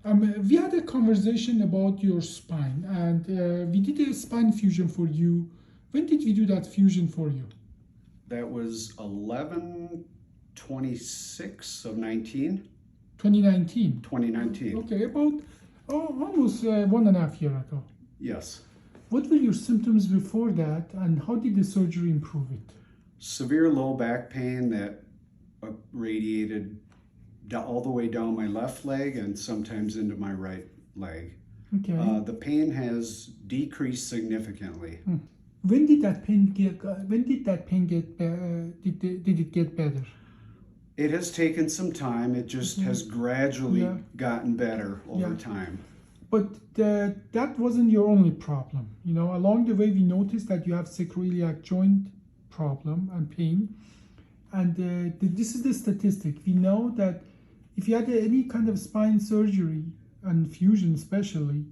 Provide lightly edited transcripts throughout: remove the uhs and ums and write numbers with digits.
We had a conversation about your spine, and we did a spine fusion for you. When did we do that fusion for you? That was 11/26 of 19. 2019. 2019. Okay, about almost 1.5 years ago. Yes. What were your symptoms before that, and how did the surgery improve it? Severe low back pain that radiated all the way down my left leg and sometimes into my right leg. Okay. The pain has decreased significantly. When did that pain get? Did it get better? It has taken some time. It just has gradually gotten better over time. But that wasn't your only problem. You know, along the way we noticed that you have sacroiliac joint problem and pain. And this is the statistic. We know that if you had any kind of spine surgery and fusion especially,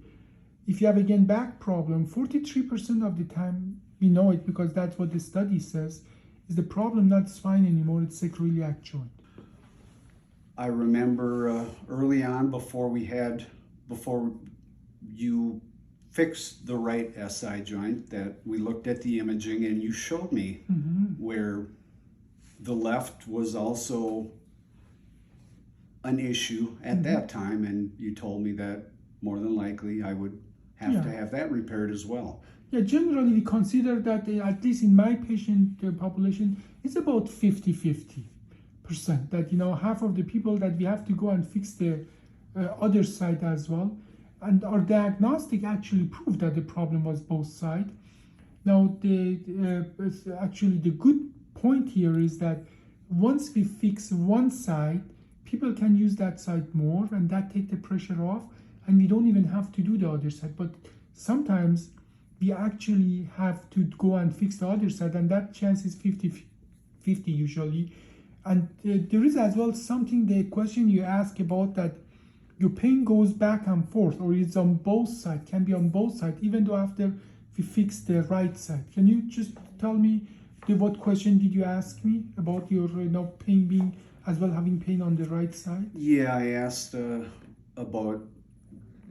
if you have again back problem, 43% of the time, we know it because that's what the study says, is the problem not spine anymore, it's sacroiliac joint. I remember early on before you fixed the right SI joint that we looked at the imaging and you showed me where the left was also an issue at that time, and you told me that more than likely I would have to have that repaired as well. Yeah, generally we consider that at least in my patient population, it's about 50-50%. That, you know, half of the people that we have to go and fix the other side as well. And our diagnostic actually proved that the problem was both sides. Now, actually the good point here is that once we fix one side, people can use that side more, and that take the pressure off, and we don't even have to do the other side. But sometimes we actually have to go and fix the other side, and that chance is 50-50 usually. And there is as well something, the question you ask about that your pain goes back and forth, or it's on both sides, can be on both sides, even though after we fix the right side. Can you just tell me what question did you ask me about your pain being as well, having pain on the right side? Yeah, I asked about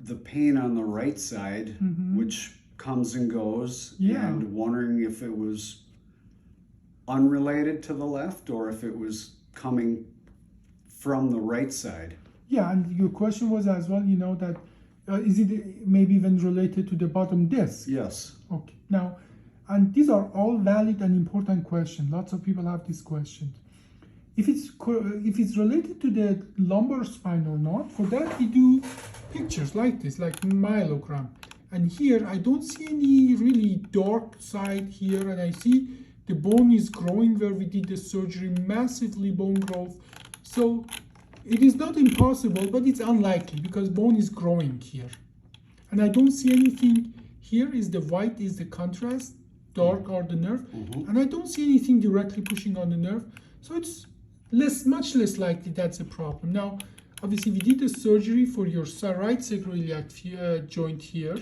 the pain on the right side, which comes and goes, and wondering if it was unrelated to the left or if it was coming from the right side. Yeah, and your question was as well, you know, that is it maybe even related to the bottom disc? Yes. Okay. Now, and these are all valid and important questions. Lots of people have these questions. If it's related to the lumbar spine or not, for that we do pictures like this, like myelogram. And here I don't see any really dark side here, and I see the bone is growing where we did the surgery, massively bone growth. So it is not impossible, but it's unlikely because bone is growing here. And I don't see anything here. Is the white is the contrast, dark are the nerve, and I don't see anything directly pushing on the nerve. So it's much less likely that's a problem. Now, obviously we did the surgery for your right sacroiliac joint here.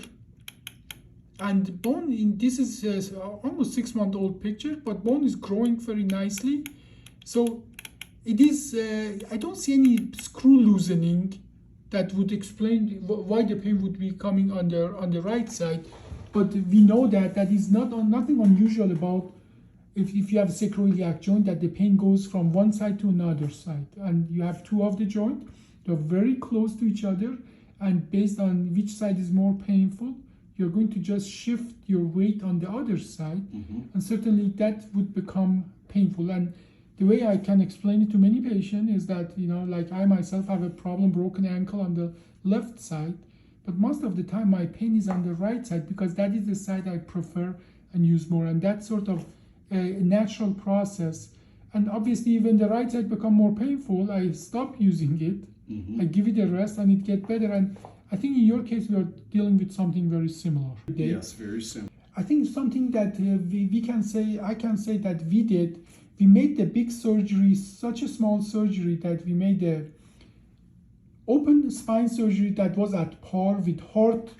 And bone, this is almost 6-month-old picture, but bone is growing very nicely. So it is, I don't see any screw loosening that would explain why the pain would be coming on the right side. But we know that is nothing unusual about if you have a sacroiliac joint, that the pain goes from one side to another side. And you have two of the joint, they're very close to each other, and based on which side is more painful, you're going to just shift your weight on the other side, and certainly that would become painful. And the way I can explain it to many patients is that, you know, like I myself have a problem, broken ankle on the left side, but most of the time my pain is on the right side because that is the side I prefer and use more. And that's sort of a natural process. And obviously when the right side become more painful, I stop using it, I give it a rest, and it gets better. And I think in your case we are dealing with something very similar. Yes, very similar. I think something that I can say that we did, we made the big surgery, such a small surgery that we made the open spine surgery that was at par with heart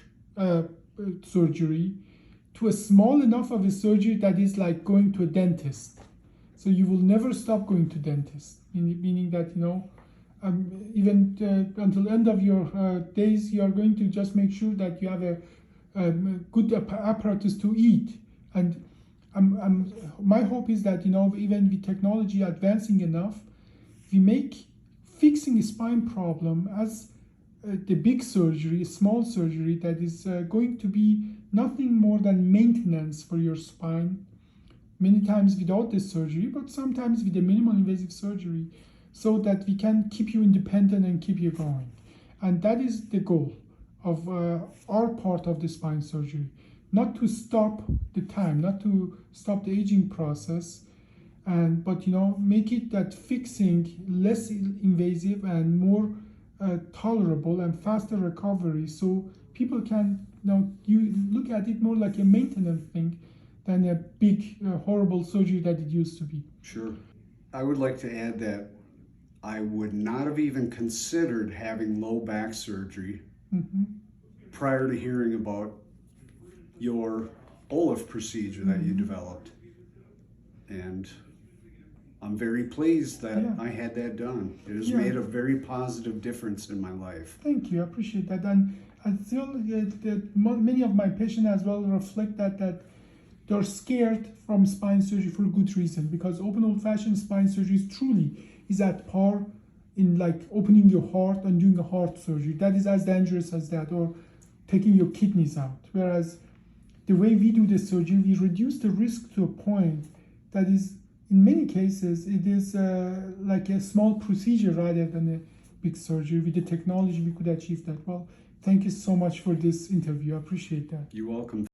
surgery to a small enough of a surgery that is like going to a dentist. So you will never stop going to dentist, meaning that, you know, even until the end of your days, you are going to just make sure that you have a good apparatus to eat. And my hope is that, even with technology advancing enough, we make fixing a spine problem as the big surgery, small surgery that is going to be nothing more than maintenance for your spine, many times without this surgery, but sometimes with a minimal invasive surgery, so that we can keep you independent and keep you going. And that is the goal of our part of the spine surgery. Not to stop the time, not to stop the aging process, but make it that fixing less invasive and more tolerable and faster recovery, so people can you look at it more like a maintenance thing than a big horrible surgery that it used to be. Sure. I would like to add that I would not have even considered having low back surgery prior to hearing about your OLLIF procedure that you developed. And I'm very pleased that I had that done. It has made a very positive difference in my life. Thank you, I appreciate that. And I feel that many of my patients as well reflect that they're scared from spine surgery for good reason, because open old-fashioned spine surgery truly is at par in like opening your heart and doing a heart surgery. That is as dangerous as that, or taking your kidneys out. Whereas the way we do the surgery, we reduce the risk to a point that is, in many cases, it is like a small procedure rather than a big surgery. With the technology, we could achieve that. Well, thank you so much for this interview. I appreciate that. You're welcome.